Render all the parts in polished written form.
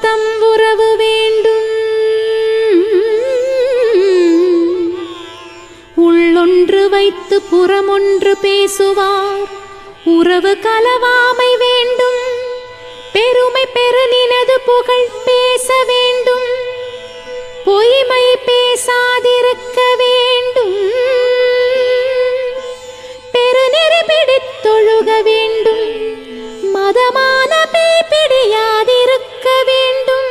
தம் உறவு வேண்டும். உள்ளொன்று வைத்து புறமொன்று பேசுவார் உறவு கலவாமை வேண்டும். பெருமை பெரு நினது புகழ் பேச வேண்டும். பொய்மை பேசாதிருக்க வேண்டும். பெருநெறி பிடித்தொழுக வேண்டும். மதமான பிடியாதிருக்க வேண்டும்.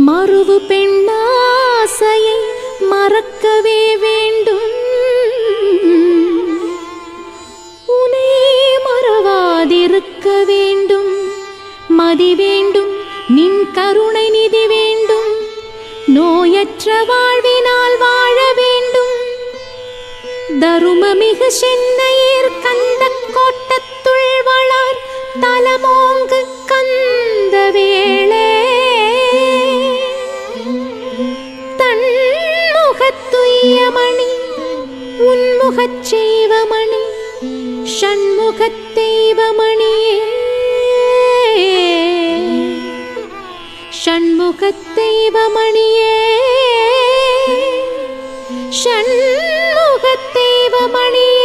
மறுவு பெண்ணாசையை மறக்கவே வேண்டும். உனை மறவாதிருக்க வேண்டும். மதி வேண்டும். நின் கருணை நிதி வேண்டும். நோயற்ற வாழ்வினால் வாழ வேண்டும். தருமமிகு சென்னையர் கந்த கோட்டத்துள் வளார் தலமோங்கு கந்த வேளே தன்முகத்துய்யமணி உன்முகச் செய்வமணி ஷண்முகத் தெய்வமணியே ஷண்முகத் தெய்வமணியே ஷண்முகத் தெய்வமணியே